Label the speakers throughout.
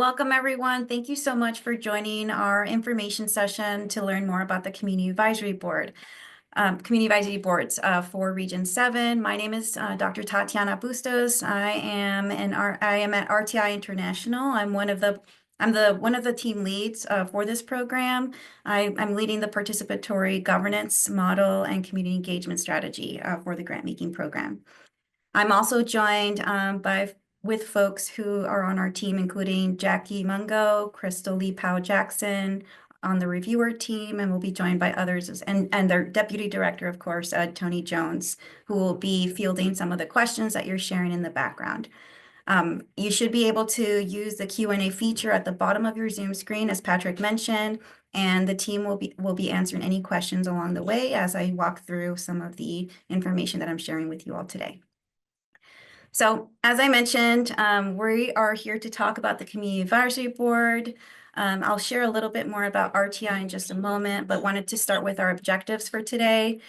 Speaker 1: Welcome, everyone. Thank you so much for joining our information session to learn more about the Community Advisory Board, Community Advisory Boards for Region 7. My name is Dr. Tatiana Bustos. I am at RTI International. I'm one of the team leads for this program. I'm leading the participatory governance model and community engagement strategy for the grant making program. I'm also joined with folks who are on our team, including Jackie Mungo, Crystal Lee Powell-Jackson on the reviewer team, and we'll be joined by others, and their deputy director, of course, Tony Jones, who will be fielding some of the questions that you're sharing in the background. You should be able to use the Q&A feature at the bottom of your Zoom screen, as Patrick mentioned, and the team will be answering any questions along the way as I walk through some of the information that I'm sharing with you all today. So as I mentioned, we are here to talk about the Community Advisory Board. I'll share a little bit more about RTI in just a moment, but wanted to start with our objectives for today.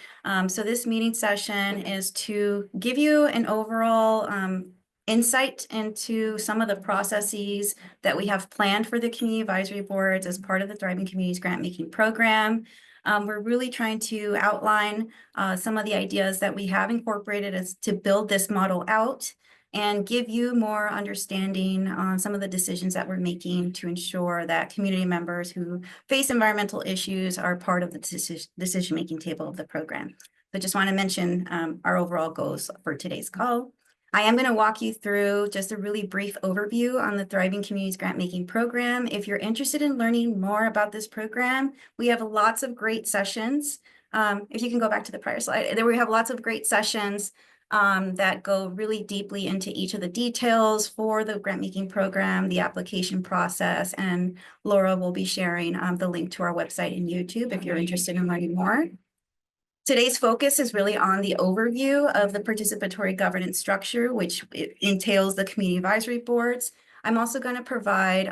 Speaker 1: So this meeting session is to give you an overall insight into some of the processes that we have planned for the Community Advisory Boards as part of the Thriving Communities Grant Making Program. We're really trying to outline some of the ideas that we have incorporated as to build this model out and give you more understanding on some of the decisions that we're making to ensure that community members who face environmental issues are part of the decision-making table of the program. So just want to mention our overall goals for today's call. I am going to walk you through just a really brief overview on the Thriving Communities Grant Making Program. If you're interested in learning more about this program, we have lots of great sessions. If you can go back to the prior slide, there we have lots of great sessions that go really deeply into each of the details for the grant making program, the application process, and Laura will be sharing the link to our website and YouTube if you're interested in learning more. Today's focus is really on the overview of the participatory governance structure, which entails the community advisory boards. I'm also going to provide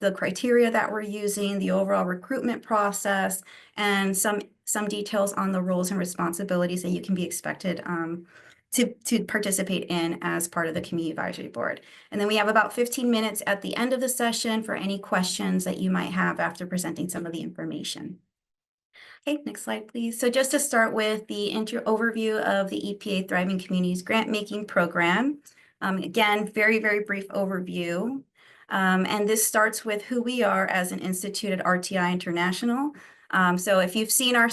Speaker 1: the criteria that we're using, the overall recruitment process, and some details on the roles and responsibilities that you can be expected to participate in as part of the community advisory board. And then we have about 15 minutes at the end of the session for any questions that you might have after presenting some of the information. Okay, next slide, please. So just to start with the overview of the EPA Thriving Communities Grant Making Program. Again, very, very brief overview. And this starts with who we are as an institute at RTI International. So if you've seen our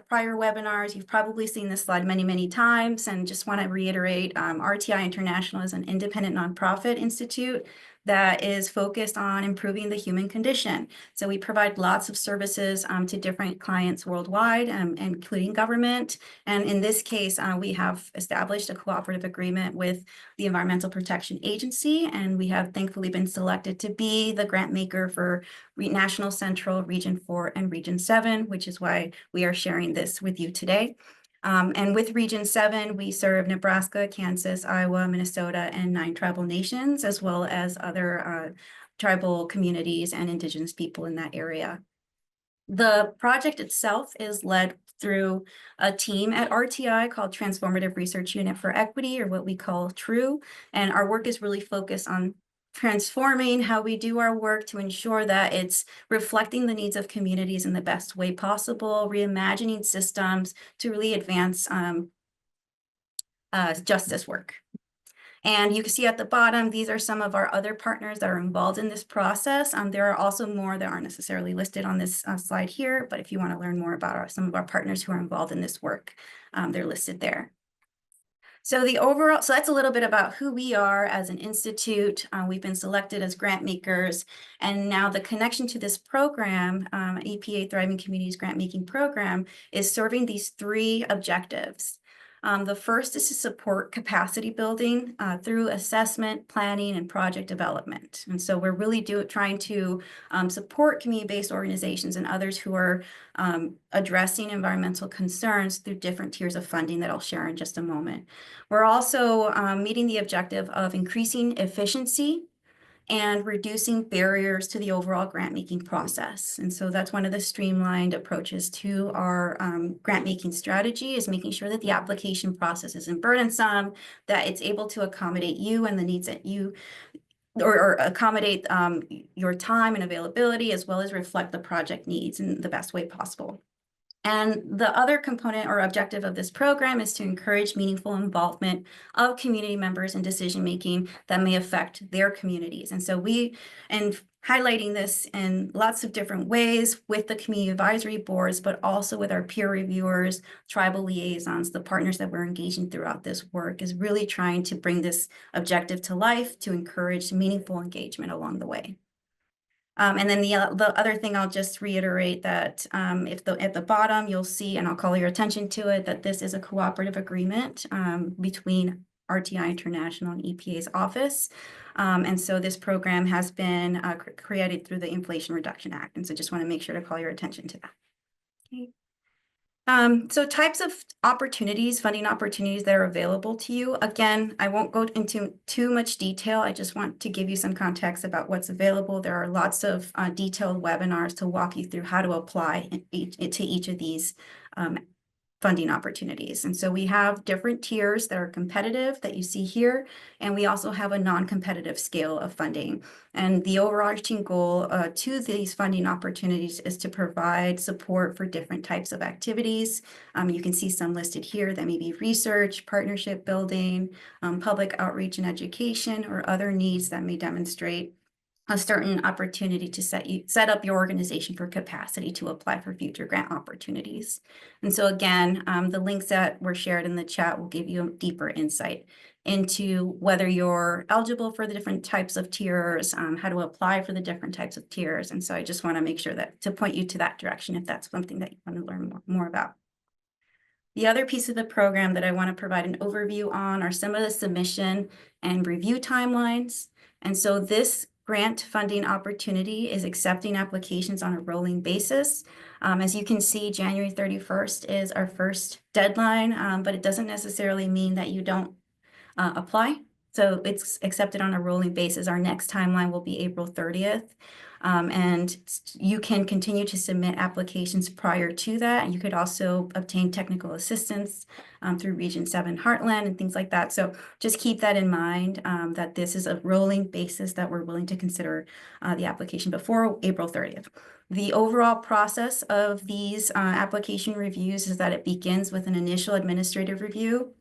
Speaker 1: prior webinars, you've probably seen this slide many, many times, and just want to reiterate, RTI International is an independent nonprofit institute that is focused on improving the human condition. So we provide lots of services to different clients worldwide, including government. And in this case, we have established a cooperative agreement with the Environmental Protection Agency, and we have thankfully been selected to be the grant maker for National Central, Region 4, and Region 7, which is why we are sharing this with you today. And with Region 7, we serve Nebraska, Kansas, Iowa, Minnesota, and 9 tribal nations, as well as other tribal communities and Indigenous people in that area. The project itself is led through a team at RTI called Transformative Research Unit for Equity, or what we call TRUE. And our work is really focused on transforming how we do our work to ensure that it's reflecting the needs of communities in the best way possible, reimagining systems to really advance justice work. And you can see at the bottom, these are some of our other partners that are involved in this process. There are also more that aren't necessarily listed on this slide here, but if you want to learn more about some of our partners who are involved in this work, they're listed there. So that's a little bit about who we are as an institute. We've been selected as grant makers, and now the connection to this program, EPA Thriving Communities Grant Making Program, is serving these 3 objectives. The first is to support capacity building through assessment, planning, and project development. And so we're really trying to support community-based organizations and others who are addressing environmental concerns through different tiers of funding that I'll share in just a moment. We're also meeting the objective of increasing efficiency and reducing barriers to the overall grant-making process. And so that's one of the streamlined approaches to our grant-making strategy, is making sure that the application process isn't burdensome, that it's able to accommodate you and the needs that you or accommodate your time and availability, as well as reflect the project needs in the best way possible. And the other component or objective of this program is to encourage meaningful involvement of community members in decision-making that may affect their communities. And so and highlighting this in lots of different ways with the community advisory boards, but also with our peer reviewers, tribal liaisons, the partners that we're engaging throughout this work, is really trying to bring this objective to life to encourage meaningful engagement along the way. And then the other thing I'll just reiterate that at the bottom, you'll see, and I'll call your attention to it, that this is a cooperative agreement between RTI International and EPA's office. And so this program has been created through the Inflation Reduction Act. And so just want to make sure to call your attention to that. Okay. So types of opportunities, funding opportunities that are available to you. Again, I won't go into too much detail. I just want to give you some context about what's available. There are lots of detailed webinars to walk you through how to apply to each of these funding opportunities. And so we have different tiers that are competitive that you see here, and we also have a non-competitive scale of funding. And the overarching goal to these funding opportunities is to provide support for different types of activities. You can see some listed here that may be research, partnership building, public outreach and education, or other needs that may demonstrate a certain opportunity to set up your organization for capacity to apply for future grant opportunities. And so again, the links that were shared in the chat will give you a deeper insight into whether you're eligible for the different types of tiers, how to apply for the different types of tiers. And so I just want to make sure to point you to that direction if that's something that you want to learn more about. The other piece of the program that I want to provide an overview on are some of the submission and review timelines. And so this grant funding opportunity is accepting applications on a rolling basis. As you can see, January 31st is our first deadline, but it doesn't necessarily mean that you don't apply. So it's accepted on a rolling basis. Our next timeline will be April 30th. And you can continue to submit applications prior to that. You could also obtain technical assistance through Region 7 Heartland and things like that. So just keep that in mind, that this is a rolling basis that we're willing to consider the application before April 30th. The overall process of these application reviews is that it begins with an initial administrative review,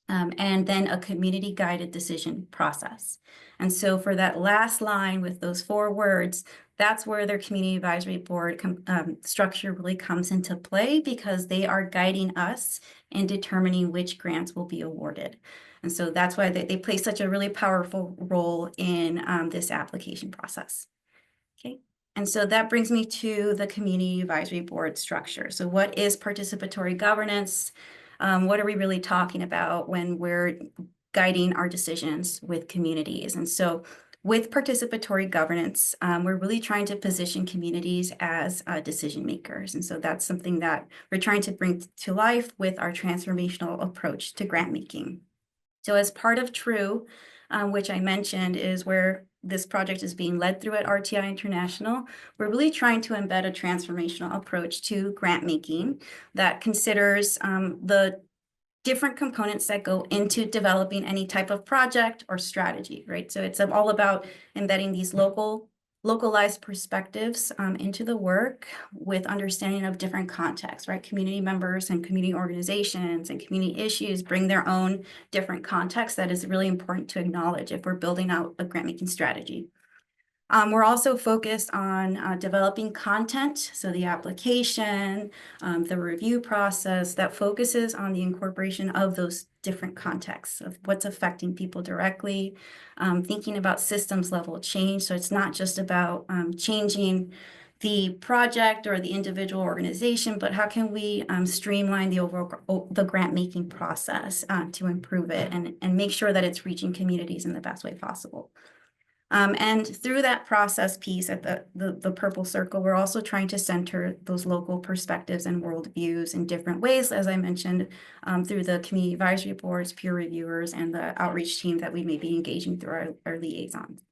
Speaker 1: and then a community-guided decision process. And so for that last line with those 4 words, that's where their community advisory board structure really comes into play, because they are guiding us in determining which grants will be awarded. And so that's why they play such a really powerful role in this application process. Okay. And so that brings me to the community advisory board structure. So what is participatory governance? What are we really talking about when we're guiding our decisions with communities? And so with participatory governance, we're really trying to position communities as decision makers. And so that's something that we're trying to bring to life with our transformational approach to grant making. So as part of TRUE, which I mentioned is where this project is being led through at RTI International, we're really trying to embed a transformational approach to grant making that considers the different components that go into developing any type of project or strategy, right? So it's all about embedding these localized perspectives into the work with understanding of different contexts, right? Community members and community organizations and community issues bring their own different contexts that is really important to acknowledge if we're building out a grant making strategy. We're also focused on developing content, so the application, the review process that focuses on the incorporation of those different contexts of what's affecting people directly, thinking about systems level change. So it's not just about changing the project or the individual organization, but how can we streamline the overall grant making process to improve it and make sure that it's reaching communities in the best way possible. And through that process piece at the purple circle, we're also trying to center those local perspectives and worldviews in different ways, as I mentioned, through the community advisory boards, peer reviewers, and the outreach team that we may be engaging through our liaisons.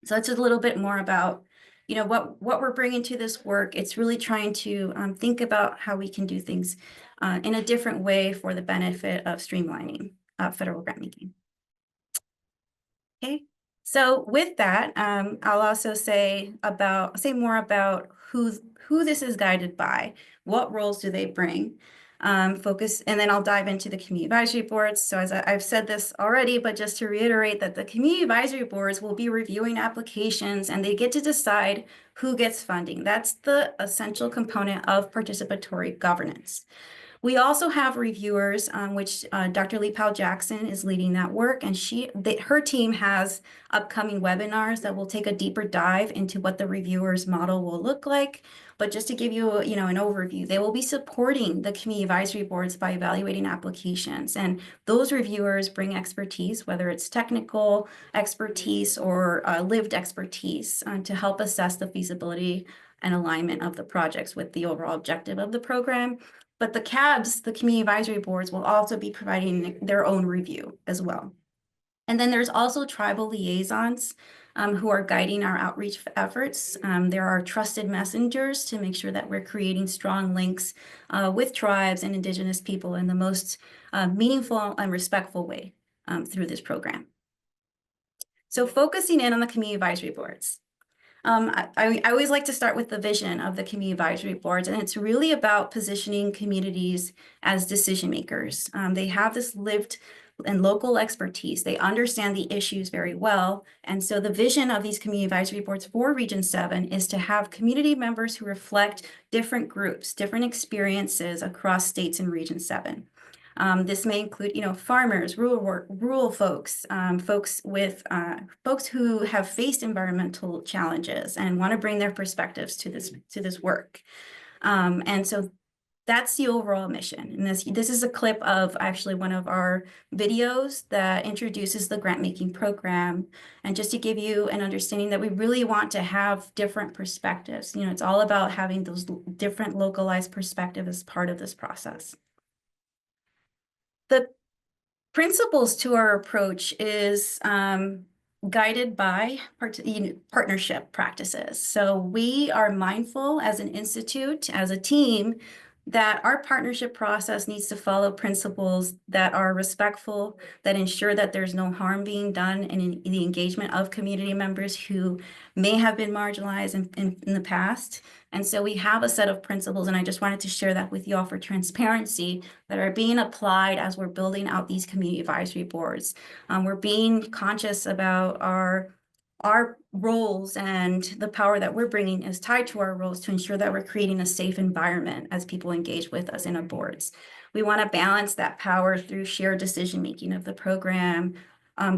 Speaker 1: So that's just a little bit more about, what we're bringing to this work. It's really trying to think about how we can do things in a different way for the benefit of streamlining federal grant making. Okay. So with that, I'll also say more about who this is guided by, what roles do they bring, focus, and then I'll dive into the community advisory boards. So as I've said this already, but just to reiterate that the community advisory boards will be reviewing applications and they get to decide who gets funding. That's the essential component of participatory governance. We also have reviewers, which Dr. Lee Powell Jackson is leading that work, and her team has upcoming webinars that will take a deeper dive into what the reviewers model will look like. But just to give you, an overview, they will be supporting the community advisory boards by evaluating applications, and those reviewers bring expertise, whether it's technical expertise or lived expertise, to help assess the feasibility and alignment of the projects with the overall objective of the program. But the CABs, the community advisory boards, will also be providing their own review as well. And then there's also tribal liaisons who are guiding our outreach efforts. There are trusted messengers to make sure that we're creating strong links with tribes and Indigenous people in the most meaningful and respectful way through this program. So focusing in on the community advisory boards. I always like to start with the vision of the community advisory boards, and it's really about positioning communities as decision makers. They have this lived and local expertise. They understand the issues very well. And so the vision of these community advisory boards for Region 7 is to have community members who reflect different groups, different experiences across states in Region 7. This may include, farmers, rural folks, folks who have faced environmental challenges and want to bring their perspectives to this work. And so that's the overall mission. And this is a clip of actually one of our videos that introduces the grant making program. And just to give you an understanding that we really want to have different perspectives. It's all about having those different localized perspectives as part of this process. The principles to our approach is guided by partnership practices. So we are mindful as an institute, as a team, that our partnership process needs to follow principles that are respectful, that ensure that there's no harm being done in the engagement of community members who may have been marginalized in the past. And so we have a set of principles, and I just wanted to share that with you all for transparency, that are being applied as we're building out these community advisory boards. We're being conscious about our roles, and the power that we're bringing is tied to our roles to ensure that we're creating a safe environment as people engage with us in our boards. We want to balance that power through shared decision making of the program,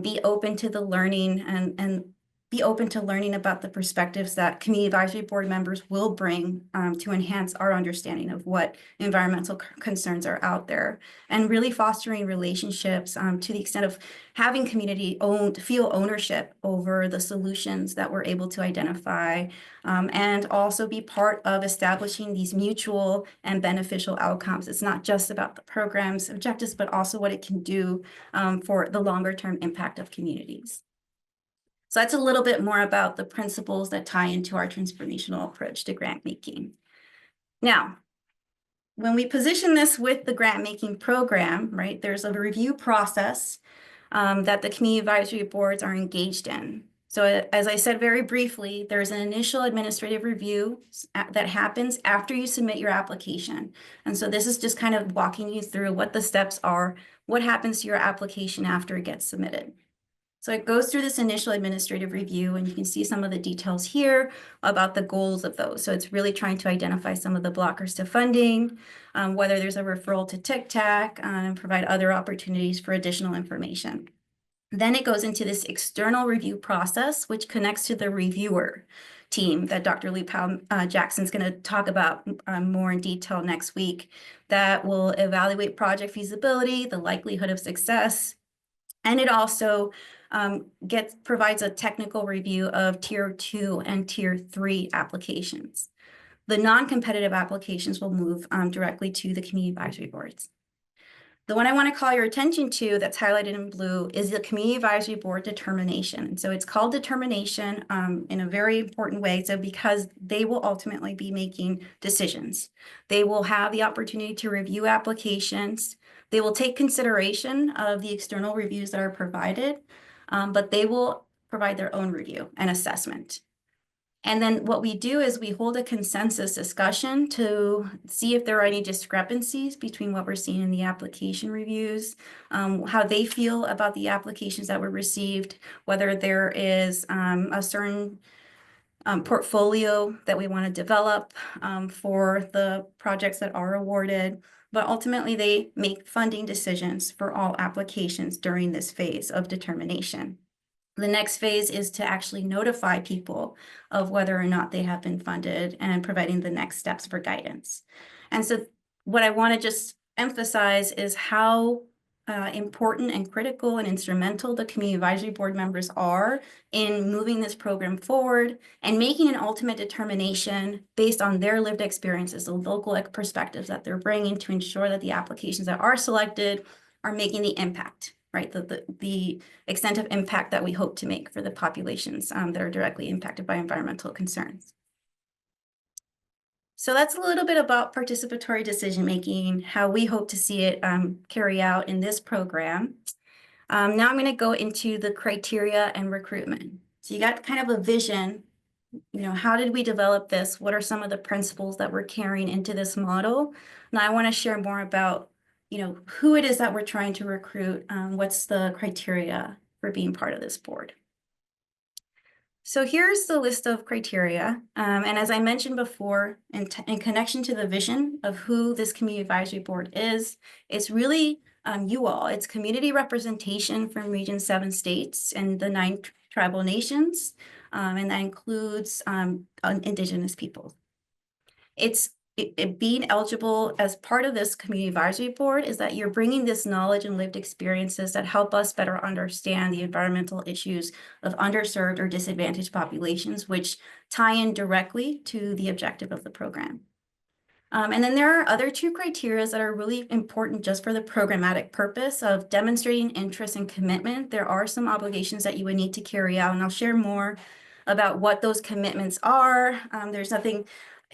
Speaker 1: be open to the learning and be open to learning about the perspectives that community advisory board members will bring to enhance our understanding of what environmental concerns are out there, and really fostering relationships to the extent of having community feel ownership over the solutions that we're able to identify, and also be part of establishing these mutual and beneficial outcomes. It's not just about the program's objectives, but also what it can do for the longer term impact of communities. So that's a little bit more about the principles that tie into our transformational approach to grant making. Now, when we position this with the grant making program, right, there's a review process that the community advisory boards are engaged in. So as I said very briefly, there's an initial administrative review that happens after you submit your application. And so this is just kind of walking you through what the steps are, what happens to your application after it gets submitted. So it goes through this initial administrative review, and you can see some of the details here about the goals of those. So it's really trying to identify some of the blockers to funding, whether there's a referral to TIC-TAC, and provide other opportunities for additional information. Then it goes into this external review process, which connects to the reviewer team that Dr. Lee Powell Jackson is going to talk about more in detail next week, that will evaluate project feasibility, the likelihood of success, and it also provides a technical review of Tier 2 and Tier 3 applications. The non-competitive applications will move directly to the community advisory boards. The one I want to call your attention to that's highlighted in blue is the community advisory board determination. And so it's called determination in a very important way. So because they will ultimately be making decisions. They will have the opportunity to review applications. They will take consideration of the external reviews that are provided, but they will provide their own review and assessment. And then what we do is we hold a consensus discussion to see if there are any discrepancies between what we're seeing in the application reviews, how they feel about the applications that were received, whether there is a certain portfolio that we want to develop for the projects that are awarded. But ultimately, they make funding decisions for all applications during this phase of determination. The next phase is to actually notify people of whether or not they have been funded and providing the next steps for guidance. And so what I want to just emphasize is how important and critical and instrumental the Community Advisory Board members are in moving this program forward and making an ultimate determination based on their lived experiences, the local perspectives that they're bringing to ensure that the applications that are selected are making the impact, right? The extent of impact that we hope to make for the populations that are directly impacted by environmental concerns. So that's a little bit about participatory decision-making, how we hope to see it carry out in this program. Now I'm going to go into the criteria and recruitment. So you got kind of a vision, how did we develop this? What are some of the principles that we're carrying into this model? Now I want to share more about, who it is that we're trying to recruit, what's the criteria for being part of this board. So here's the list of criteria. And as I mentioned before, in connection to the vision of who this Community Advisory Board is, it's really you all. It's community representation from Region 7 states and the 9 tribal nations, and that includes Indigenous peoples. Being eligible as part of this Community Advisory Board is that you're bringing this knowledge and lived experiences that help us better understand the environmental issues of underserved or disadvantaged populations, which tie in directly to the objective of the program. And then there are other 2 criteria that are really important just for the programmatic purpose of demonstrating interest and commitment. There are some obligations that you would need to carry out, and I'll share more about what those commitments are. There's nothing,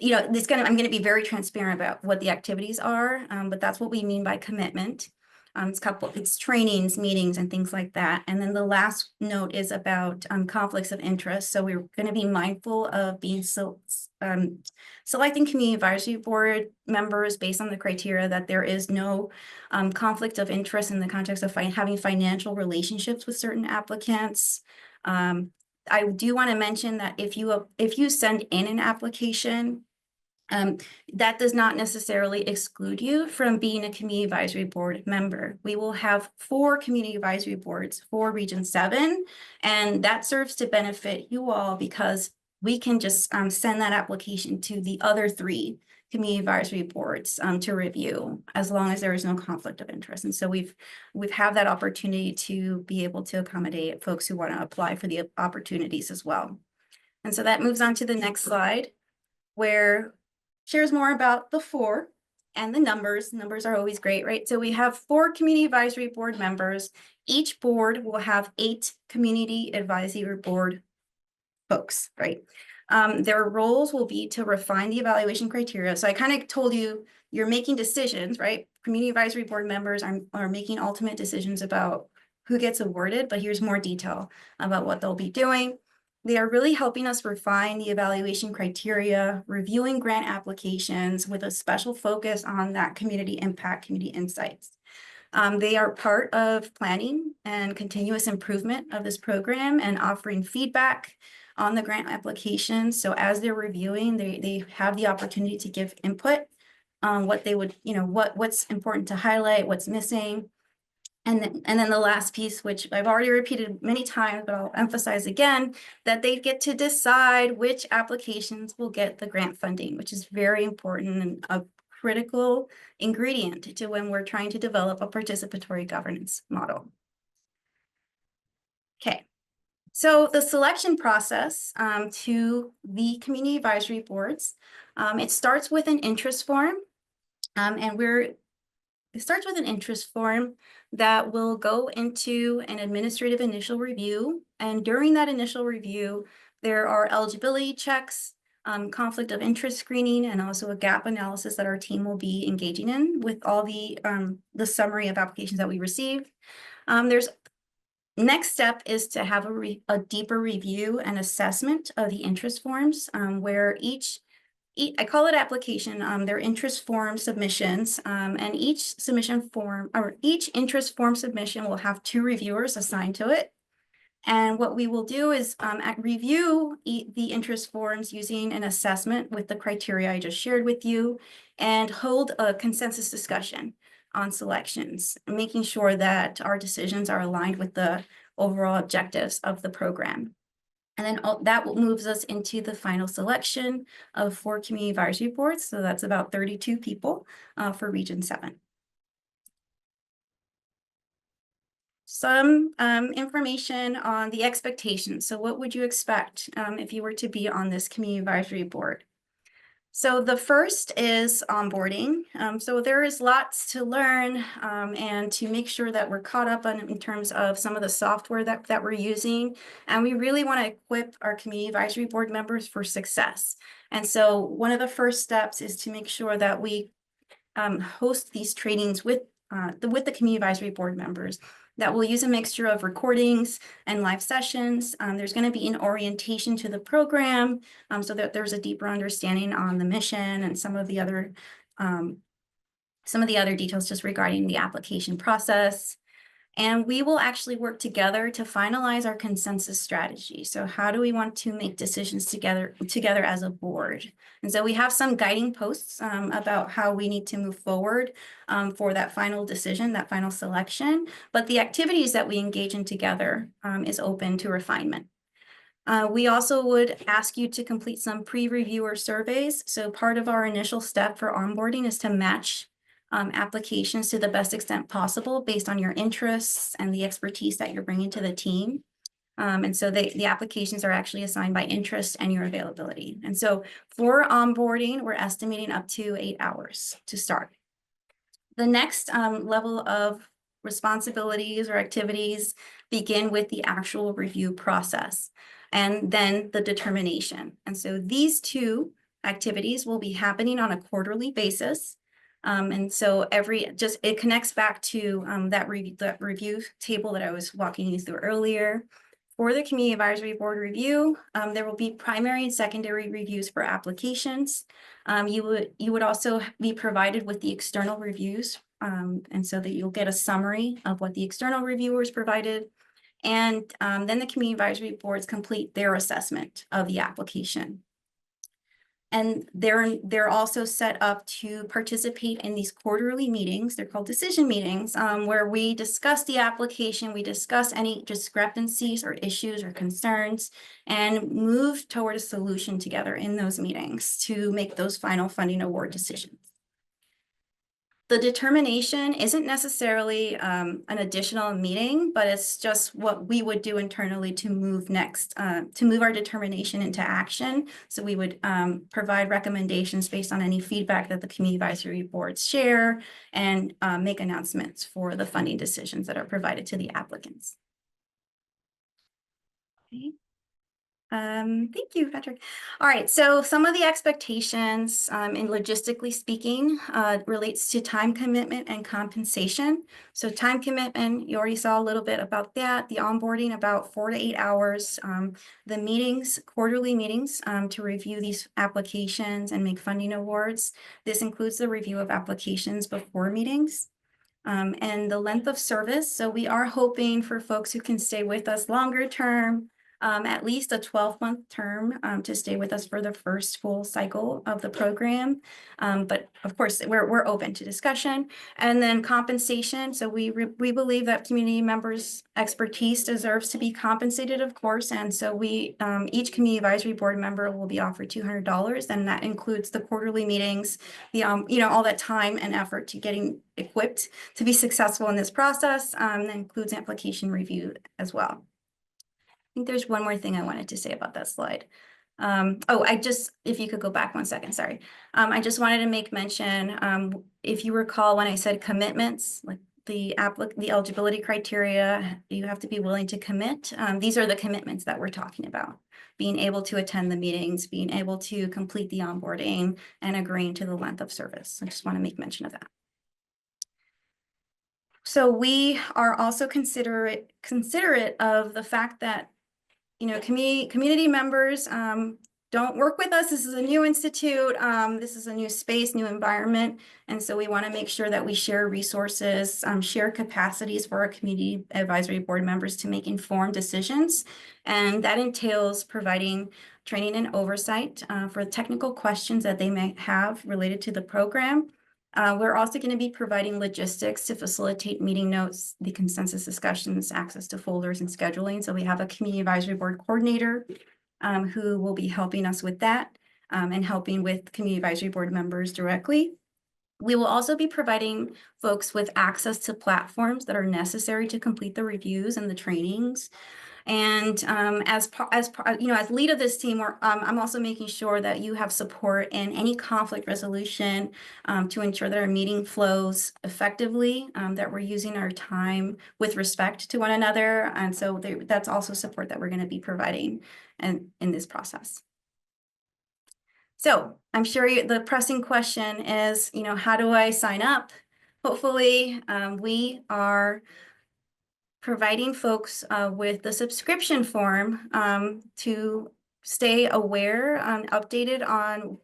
Speaker 1: I'm going to be very transparent about what the activities are, but that's what we mean by commitment. It's trainings, meetings, and things like that. And then the last note is about conflicts of interest. So we're going to be mindful of being selecting Community Advisory Board members based on the criteria that there is no conflict of interest in the context of having financial relationships with certain applicants. I do want to mention that if you send in an application, that does not necessarily exclude you from being a Community Advisory Board member. We will have 4 Community Advisory Boards for Region 7, and that serves to benefit you all because we can just send that application to the other 3 Community Advisory Boards to review, as long as there is no conflict of interest. And so we've had that opportunity to be able to accommodate folks who want to apply for the opportunities as well. And so that moves on to the next slide, where shares more about the 4 and the numbers. Numbers are always great, right? So we have 4 Community Advisory Board members. Each board will have 8 Community Advisory Board folks, right? Their roles will be to refine the evaluation criteria. So I kind of told you, you're making decisions, right? Community Advisory Board members are making ultimate decisions about who gets awarded, but here's more detail about what they'll be doing. They are really helping us refine the evaluation criteria, reviewing grant applications with a special focus on that community impact, community insights. They are part of planning and continuous improvement of this program and offering feedback on the grant applications. So as they're reviewing, they have the opportunity to give input on what they would, what's important to highlight, what's missing. And then the last piece, which I've already repeated many times, but I'll emphasize again, that they get to decide which applications will get the grant funding, which is very important and a critical ingredient to when we're trying to develop a participatory governance model. Okay, so the selection process to the Community Advisory Boards, it starts with an interest form, it starts with an interest form that will go into an administrative initial review. And during that initial review, there are eligibility checks, conflict of interest screening, and also a gap analysis that our team will be engaging in with all the summary of applications that we received. There's Next step is to have a deeper review and assessment of the interest forms, where I call it application, they're interest form submissions, and each submission form, or each interest form submission will have 2 reviewers assigned to it. And what we will do is review the interest forms using an assessment with the criteria I just shared with you, and hold a consensus discussion on selections, making sure that our decisions are aligned with the overall objectives of the program. And then that moves us into the final selection of 4 community advisory boards. So that's about 32 people for Region 7. Some information on the expectations. So what would you expect if you were to be on this community advisory board? So the first is onboarding. So there is lots to learn and to make sure that we're caught up on in terms of some of the software that we're using. And we really want to equip our community advisory board members for success. And so one of the first steps is to make sure that we host these trainings with the community advisory board members that will use a mixture of recordings and live sessions. There's going to be an orientation to the program so that there's a deeper understanding on the mission and some of the other details just regarding the application process. And we will actually work together to finalize our consensus strategy. So how do we want to make decisions together as a board? And so we have some guiding posts about how we need to move forward for that final decision, that final selection. But the activities that we engage in together is open to refinement. We also would ask you to complete some pre-reviewer surveys. So part of our initial step for onboarding is to match applications to the best extent possible based on your interests and the expertise that you're bringing to the team. And so the applications are actually assigned by interest and your availability. And so for onboarding, we're estimating up to 8 hours to start. The next level of responsibilities or activities begin with the actual review process and then the determination. And so these 2 activities will be happening on a quarterly basis. And so it connects back to that review table that I was walking you through earlier. For the Community Advisory Board review, there will be primary and secondary reviews for applications. You would also be provided with the external reviews, and so that you'll get a summary of what the external reviewers provided. And then the Community Advisory Boards complete their assessment of the application. And they're also set up to participate in these quarterly meetings. They're called decision meetings, where we discuss the application, we discuss any discrepancies or issues or concerns, and move toward a solution together in those meetings to make those final funding award decisions. The determination isn't necessarily an additional meeting, but it's just what we would do internally to move next, to move our determination into action. So we would provide recommendations based on any feedback that the community advisory boards share and make announcements for the funding decisions that are provided to the applicants. Okay. Thank you, Patrick. All right, so some of the expectations in logistically speaking relates to time commitment and compensation. So time commitment, you already saw a little bit about that. The onboarding, about 4 to 8 hours. The meetings, quarterly meetings to review these applications and make funding awards. This includes the review of applications before meetings. And the length of service. So we are hoping for folks who can stay with us longer term, at least a 12-month term to stay with us for the first full cycle of the program. But of course, we're open to discussion. And then compensation. So we believe that community members' expertise deserves to be compensated, of course. And so each community advisory board member will be offered $200, and that includes the quarterly meetings, the all that time and effort to getting equipped to be successful in this process. That includes application review as well. I think there's one more thing I wanted to say about that slide. If you could go back 1 second, sorry. I just wanted to make mention, if you recall when I said commitments, like the eligibility criteria, you have to be willing to commit. These are the commitments that we're talking about. Being able to attend the meetings, being able to complete the onboarding, and agreeing to the length of service. I just want to make mention of that. So we are also considerate of the fact that, community members don't work with us. This is a new institute. This is a new space, new environment. And so we want to make sure that we share resources, share capacities for our community advisory board members to make informed decisions. And that entails providing training and oversight for technical questions that they may have related to the program. We're also going to be providing logistics to facilitate meeting notes, the consensus discussions, access to folders, and scheduling. So we have a community advisory board coordinator who will be helping us with that and helping with community advisory board members directly. We will also be providing folks with access to platforms that are necessary to complete the reviews and the trainings. And as lead of this team, I'm also making sure that you have support in any conflict resolution to ensure that our meeting flows effectively, that we're using our time with respect to one another. And so that's also support that we're going to be providing in this process. So I'm sure the pressing question is, how do I sign up? Hopefully, we are providing folks with the subscription form to stay aware and updated on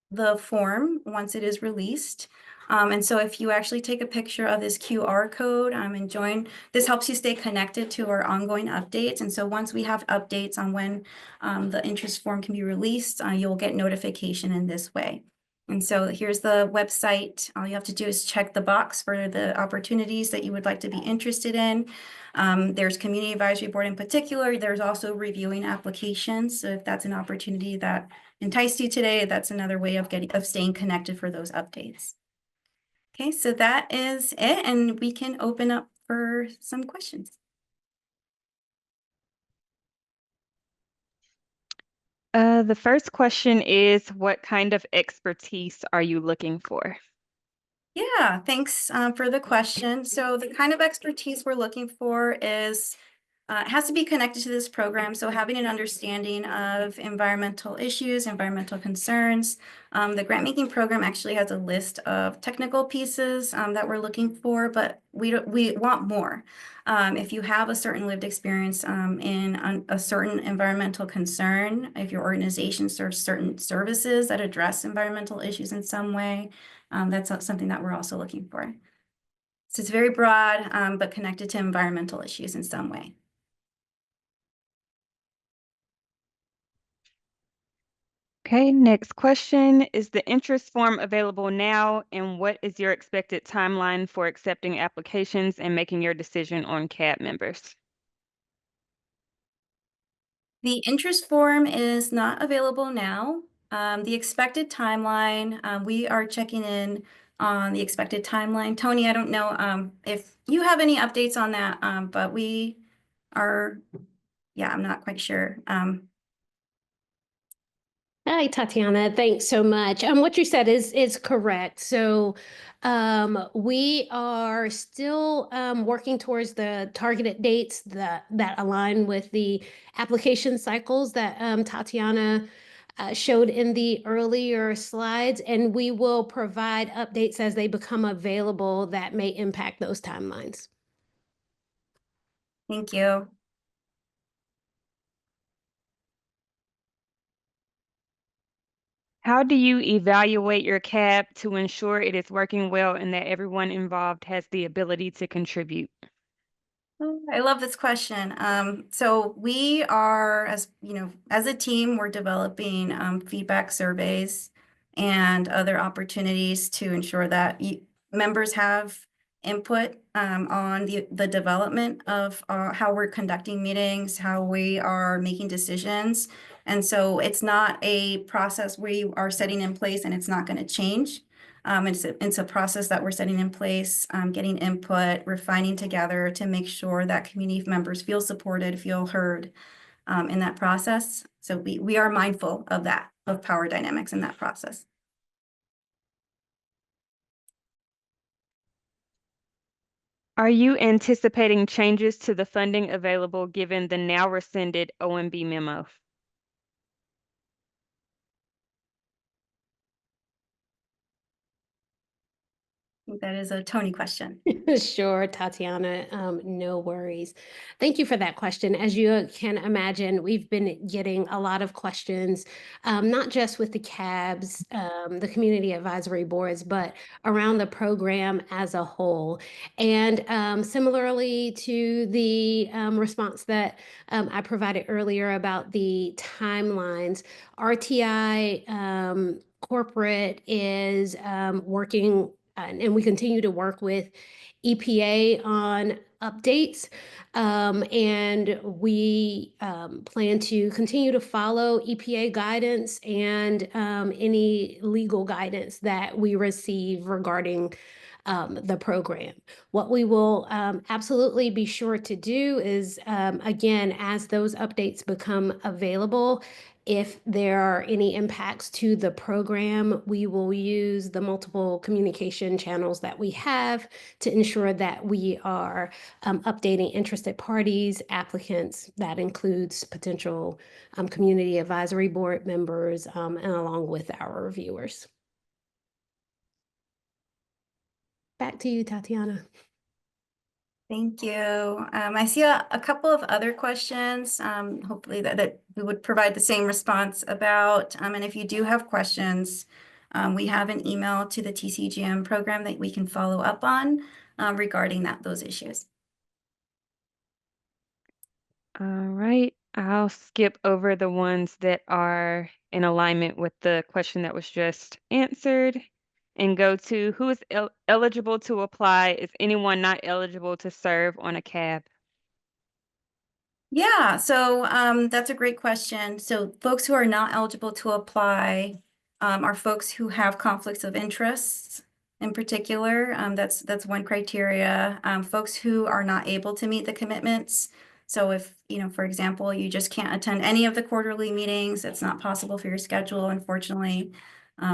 Speaker 1: the form once it is released. And so if you actually take a picture of this QR code and join, this helps you stay connected to our ongoing updates. And so once we have updates on when the interest form can be released, you'll get notification in this way. And so here's the website. All you have to do is check the box for the opportunities that you would like to be interested in. There's community advisory board in particular. There's also reviewing applications. So if that's an opportunity that enticed you today, that's another way of staying connected for those updates. Okay, so that is it, and we can open up for some questions.
Speaker 2: The first question is, what kind of expertise are you looking for?
Speaker 1: Yeah, thanks for the question. So the kind of expertise we're looking for is it has to be connected to this program. So having an understanding of environmental issues, environmental concerns. The grant-making program actually has a list of technical pieces that we're looking for, but we want more. If you have a certain lived experience in a certain environmental concern, if your organization serves certain services that address environmental issues in some way, that's something that we're also looking for. So it's very broad, but connected to environmental issues in some way.
Speaker 2: Okay, next question. Is the interest form available now, and what is your expected timeline for accepting applications and making your decision on CAB members?
Speaker 1: The interest form is not available now. The expected timeline, we are checking in on the expected timeline. Tony, I don't know if you have any updates on that, but we are, yeah, I'm not quite sure.
Speaker 3: Hi, Tatiana. Thanks so much. What you said is correct. So we are still working towards the targeted dates that align with the application cycles that Tatiana showed in the earlier slides, and we will provide updates as they become available that may impact those timelines.
Speaker 1: Thank you.
Speaker 2: How do you evaluate your CAB to ensure it is working well and that everyone involved has the ability to contribute?
Speaker 1: I love this question. So we are, as a team, we're developing feedback surveys and other opportunities to ensure that members have input on the development of how we're conducting meetings, how we are making decisions. And so it's not a process we are setting in place and it's not going to change. It's a process that we're setting in place, getting input, refining together to make sure that community members feel supported, feel heard in that process. So we are mindful of that, of power dynamics in that process.
Speaker 2: Are you anticipating changes to the funding available given the now rescinded OMB memo?
Speaker 1: think that is a Tony question.
Speaker 3: Sure, Tatiana, no worries. Thank you for that question. As you can imagine, we've been getting a lot of questions, not just with the CABs, the community advisory boards, but around the program as a whole. And similarly to the response that I provided earlier about the timelines, RTI corporate is working, and we continue to work with EPA on updates. And we plan to continue to follow EPA guidance and any legal guidance that we receive regarding the program. What we will absolutely be sure to do is, again, as those updates become available, if there are any impacts to the program, we will use the multiple communication channels that we have to ensure that we are updating interested parties, applicants. That includes potential community advisory board members, and along with our reviewers. Back to you, Tatiana.
Speaker 1: Thank you. I see a couple of other questions, hopefully that we would provide the same response about. And if you do have questions, we have an email to the TCGM program that we can follow up on regarding those issues.
Speaker 2: All right, I'll skip over the ones that are in alignment with the question that was just answered and go to who is eligible to apply. Is anyone not eligible to serve on a CAB?
Speaker 1: Yeah, so that's a great question. So folks who are not eligible to apply are folks who have conflicts of interests in particular. That's one criteria. Folks who are not able to meet the commitments. So if, for example, you just can't attend any of the quarterly meetings, it's not possible for your schedule, unfortunately,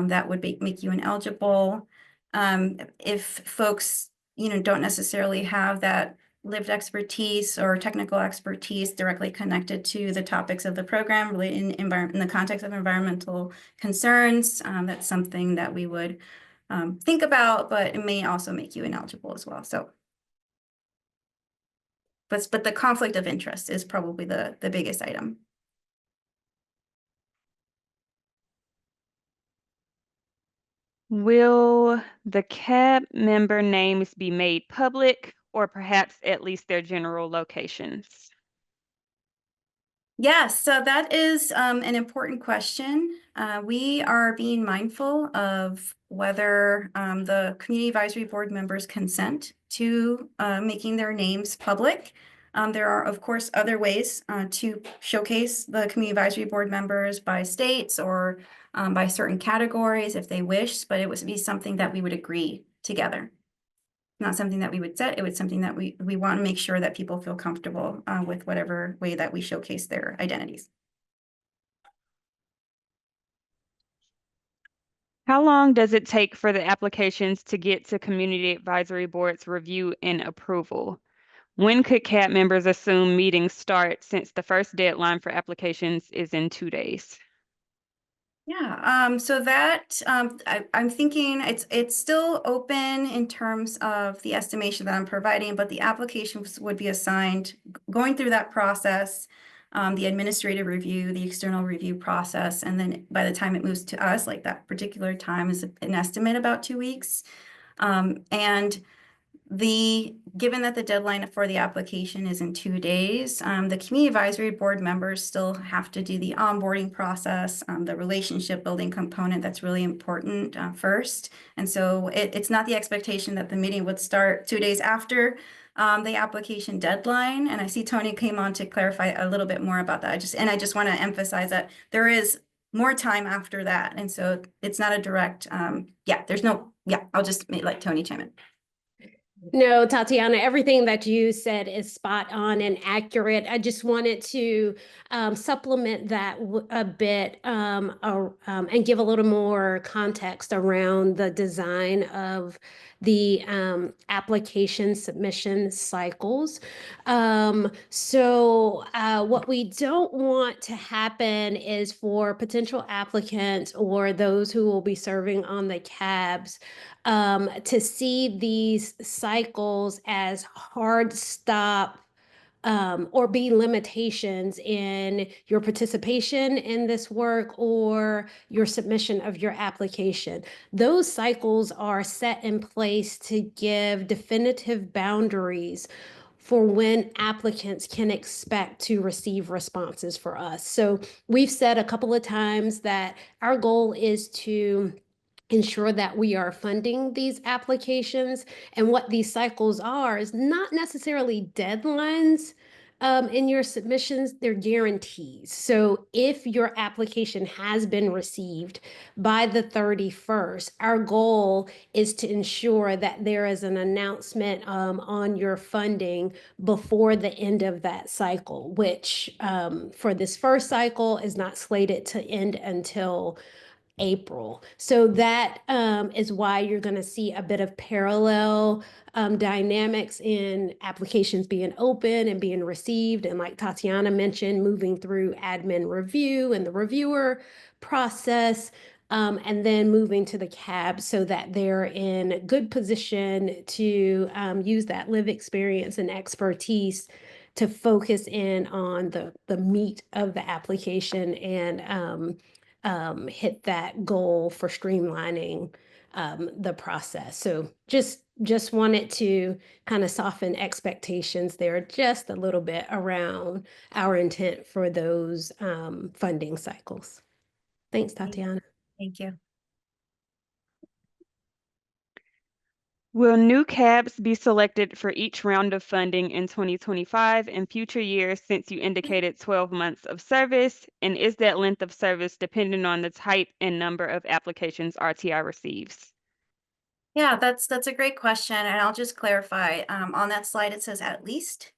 Speaker 1: that would make you ineligible. If folks, don't necessarily have that lived expertise or technical expertise directly connected to the topics of the program related in the context of environmental concerns, that's something that we would think about, but it may also make you ineligible as well. So, but the conflict of interest is probably the biggest item.
Speaker 2: Will the CAB member names be made public or perhaps at least their general locations?
Speaker 1: Yes, so that is an important question. We are being mindful of whether the community advisory board members consent to making their names public. There are, of course, other ways to showcase the community advisory board members by states or by certain categories if they wish, but it would be something that we would agree together. Not something that we would set. It was something that we want to make sure that people feel comfortable with whatever way that we showcase their identities.
Speaker 2: How long does it take for the applications to get to community advisory board's review and approval? When could CAB members assume meetings start since the first deadline for applications is in 2 days?
Speaker 1: Yeah, so that I'm thinking it's still open in terms of the estimation that I'm providing, but the applications would be assigned going through that process, the administrative review, the external review process, and then by the time it moves to us, like that particular time is an estimate about 2 weeks. And given that the deadline for the application is in 2 days, the community advisory board members still have to do the onboarding process, the relationship building component that's really important first. And so it's not the expectation that the meeting would start 2 days after the application deadline. And I see Tony came on to clarify a little bit more about that. I just want to emphasize that there is more time after that. And so it's not a direct, I'll just let Tony chime in.
Speaker 3: No, Tatiana, everything that you said is spot on and accurate. I just wanted to supplement that a bit and give a little more context around the design of the application submission cycles. What we don't want to happen is for potential applicants or those who will be serving on the CABs to see these cycles as hard stop or be limitations in your participation in this work or your submission of your application. Those cycles are set in place to give definitive boundaries for when applicants can expect to receive responses for us. So we've said a couple of times that our goal is to ensure that we are funding these applications. And what these cycles are is not necessarily deadlines in your submissions, they're guarantees. So if your application has been received by the 31st, our goal is to ensure that there is an announcement on your funding before the end of that cycle, which for this first cycle is not slated to end until April. So that is why you're going to see a bit of parallel dynamics in applications being open and being received. And like Tatiana mentioned, moving through admin review and the reviewer process, and then moving to the CAB so that they're in good position to use that live experience and expertise to focus in on the meat of the application and hit that goal for streamlining the process. So just wanted to kind of soften expectations there just a little bit around our intent for those funding cycles. Thanks, Tatiana.
Speaker 1: Thank you.
Speaker 2: Will new CABs be selected for each round of funding in 2025 and future years since you indicated 12 months of service? And is that length of service dependent on the type and number of applications RTI receives?
Speaker 1: Yeah, that's a great question, and I'll just clarify. On that slide, it says at least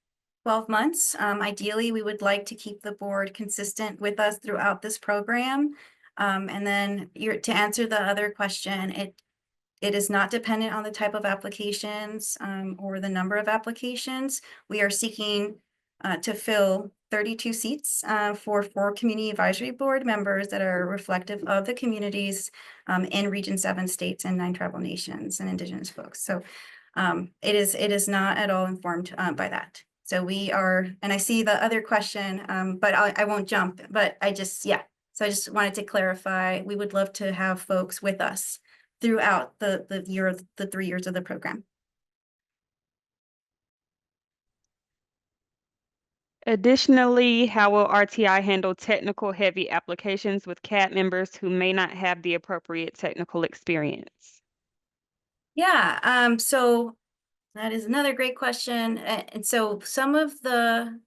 Speaker 1: 12 months. Ideally, we would like to keep the board consistent with us throughout this program. And then to answer the other question, it is not dependent on the type of applications or the number of applications. We are seeking to fill 32 seats for 4 community advisory board members that are reflective of the communities in Region 7 states and 9 tribal nations and Indigenous folks. So it is not at all informed by that. So we are, and I see the other question, but I won't jump, but yeah. So I just wanted to clarify, we would love to have folks with us throughout the 3 years of the program.
Speaker 2: Additionally, how will RTI handle technical heavy applications with CAB members who may not have the appropriate technical experience?
Speaker 1: Yeah, so that is another great question. And so some of the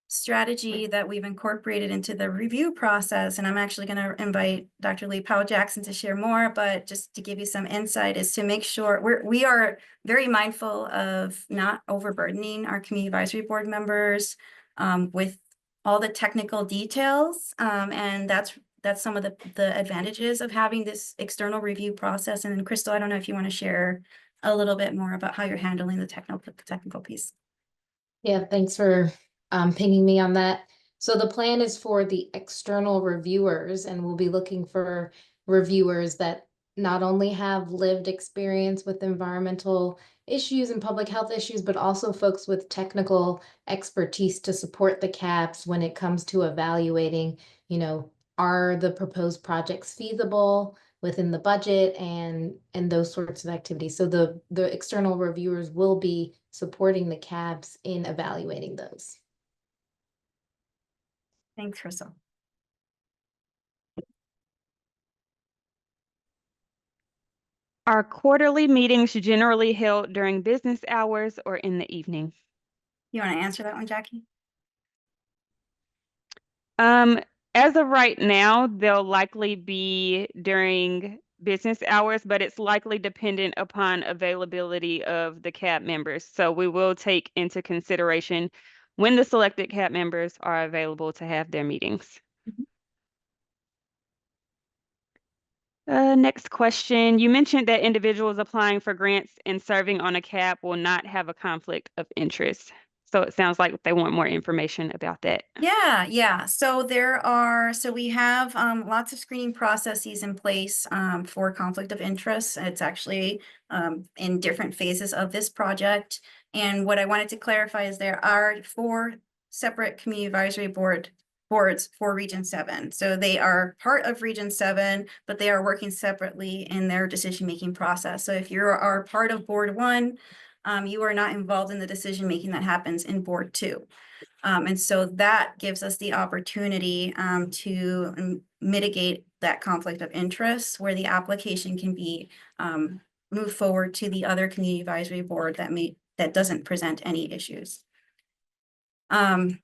Speaker 1: strategy that we've incorporated into the review process, and I'm actually going to invite Dr. Lee Powell-Jackson to share more, but just to give you some insight, is to make sure we are very mindful of not overburdening our community advisory board members with all the technical details, and that's some of the advantages of having this external review process. And then Crystal, I don't know if you want to share a little bit more about how you're handling the technical piece.
Speaker 4: Yeah, thanks for pinging me on that. So the plan is for the external reviewers, and we'll be looking for reviewers that not only have lived experience with environmental issues and public health issues, but also folks with technical expertise to support the CABs when it comes to evaluating, are the proposed projects feasible within the budget and those sorts of activities. So the external reviewers will be supporting the CABs in evaluating those.
Speaker 1: Thanks, Crystal.
Speaker 2: Are quarterly meetings generally held during business hours or in the evening?
Speaker 1: You want to answer that one, Jackie?
Speaker 2: As of right now, they'll likely be during business hours, but it's likely dependent upon availability of the CAB members. So we will take into consideration when the selected CAB members are available to have their meetings. Next question. You mentioned that individuals applying for grants and serving on a CAB will not have a conflict of interest. So it sounds like they want more information about that.
Speaker 1: Yeah. So we have lots of screening processes in place for conflict of interest. It's actually in different phases of this project. And what I wanted to clarify is there are 4 separate community advisory boards for Region 7. So they are part of Region 7, but they are working separately in their decision-making process. So if you are part of Board 1, you are not involved in the decision-making that happens in Board 2. And so that gives us the opportunity to mitigate that conflict of interest where the application can be moved forward to the other community advisory board that doesn't present any issues. I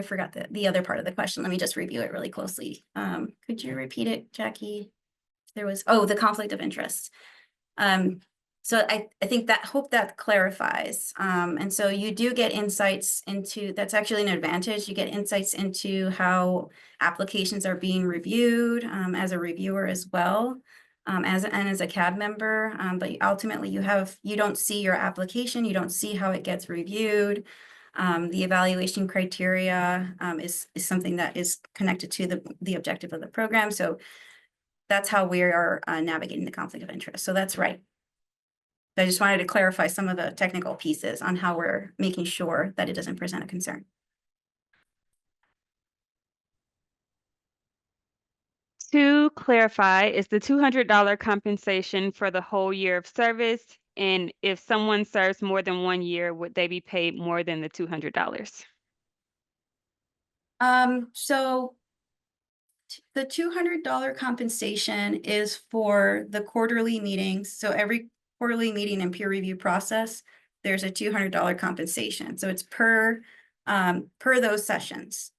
Speaker 1: forgot the other part of the question. Let me just review it really closely. Could you repeat it, Jackie? The conflict of interest. So I think hope that clarifies. And so you do get insights into, that's actually an advantage. You get insights into how applications are being reviewed as a reviewer as well, as a CAB member. But ultimately you don't see your application, you don't see how it gets reviewed. The evaluation criteria is something that is connected to the objective of the program. So that's how we are navigating the conflict of interest. So that's right. I just wanted to clarify some of the technical pieces on how we're making sure that it doesn't present a concern.
Speaker 2: To clarify, is the $200 compensation for the whole year of service? And if someone serves more than 1 year, would they be paid more than the $200?
Speaker 1: So the $200 compensation is for the quarterly meetings. So every quarterly meeting and peer review process, there's a $200 compensation. So it's per those sessions.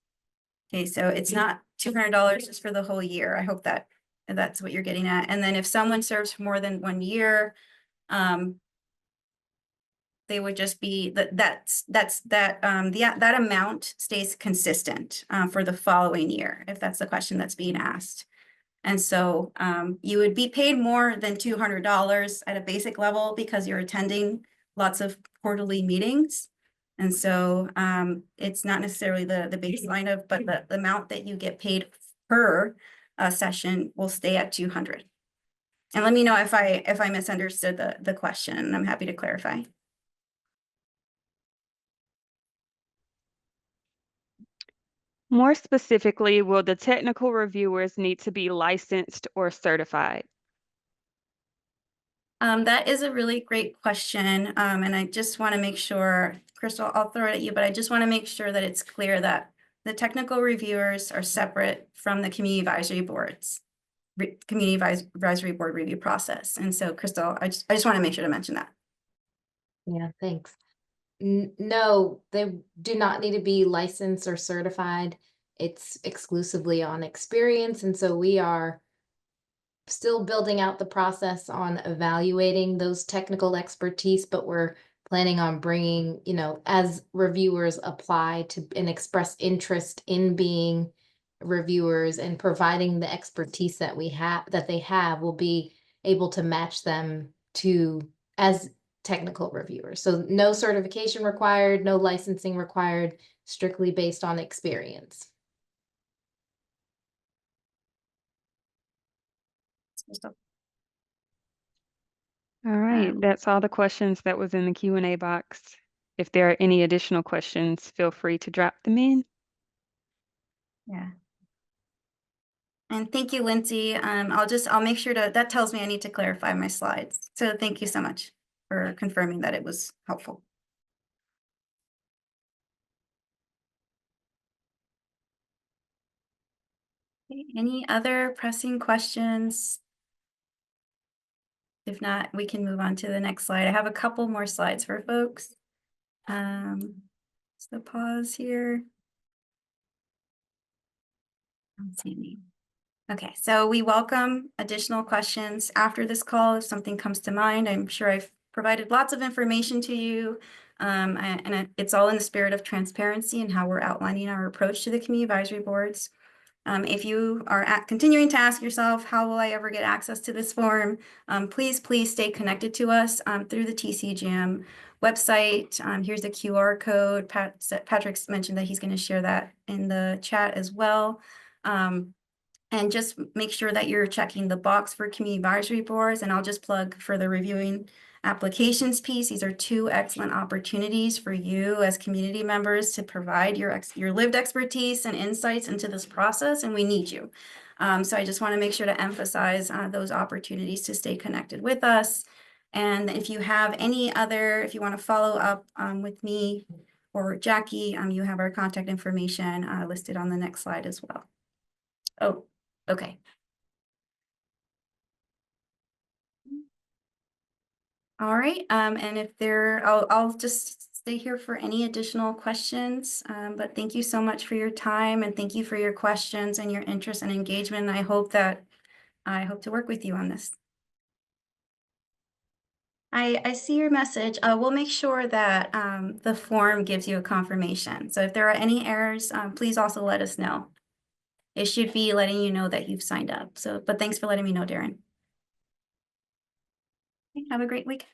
Speaker 1: Okay, so it's not $200 just for the whole year. I hope that's what you're getting at. And then if someone serves for more than 1 year, they would just be that amount stays consistent for the following year, if that's the question that's being asked. And so you would be paid more than $200 at a basic level because you're attending lots of quarterly meetings. And so it's not necessarily the baseline but the amount that you get paid per session will stay at 200. And let me know if I misunderstood the question. I'm happy to clarify.
Speaker 2: More specifically, will the technical reviewers need to be licensed or certified?
Speaker 1: That is a really great question. And I just want to make sure, Crystal, I'll throw it at you, but I just want to make sure that it's clear that the technical reviewers are separate from the community advisory boards, community advisory board review process. And so, Crystal, I just want to make sure to mention that.
Speaker 4: Yeah, thanks. No, they do not need to be licensed or certified. It's exclusively on experience. And so we are still building out the process on evaluating those technical expertise, but we're planning on bringing, as reviewers apply to and express interest in being reviewers and providing the expertise that they have, we'll be able to match them to as technical reviewers. So no certification required, no licensing required, strictly based on experience.
Speaker 2: All right, that's all the questions that was in the Q&A box. If there are any additional questions, feel free to drop them in.
Speaker 1: Yeah. And thank you, Lindsay. I'll make sure that tells me I need to clarify my slides. So thank you so much for confirming that it was helpful. Okay, any other pressing questions? If not, we can move on to the next slide. I have a couple more slides for folks. So pause here. I don't see any. Okay, so we welcome additional questions after this call. If something comes to mind, I'm sure I've provided lots of information to you. And it's all in the spirit of transparency and how we're outlining our approach to the community advisory boards. If you are continuing to ask yourself, how will I ever get access to this form? Please stay connected to us through the TCGM website. Here's a QR code. Patrick's mentioned that he's going to share that in the chat as well. And just make sure that you're checking the box for community advisory boards. And I'll just plug for the reviewing applications piece. These are two excellent opportunities for you as community members to provide your lived expertise and insights into this process, and we need you. So I just want to make sure to emphasize those opportunities to stay connected with us. And if you have if you want to follow up with me or Jackie, you have our contact information listed on the next slide as well. Oh, okay. All right, and if I'll just stay here for any additional questions. But thank you so much for your time, and thank you for your questions and your interest and engagement. I hope to work with you on this. I see your message. We'll make sure that the form gives you a confirmation. So if there are any errors, please also let us know. It should be letting you know that you've signed up. But thanks for letting me know, Darren. Have a great week.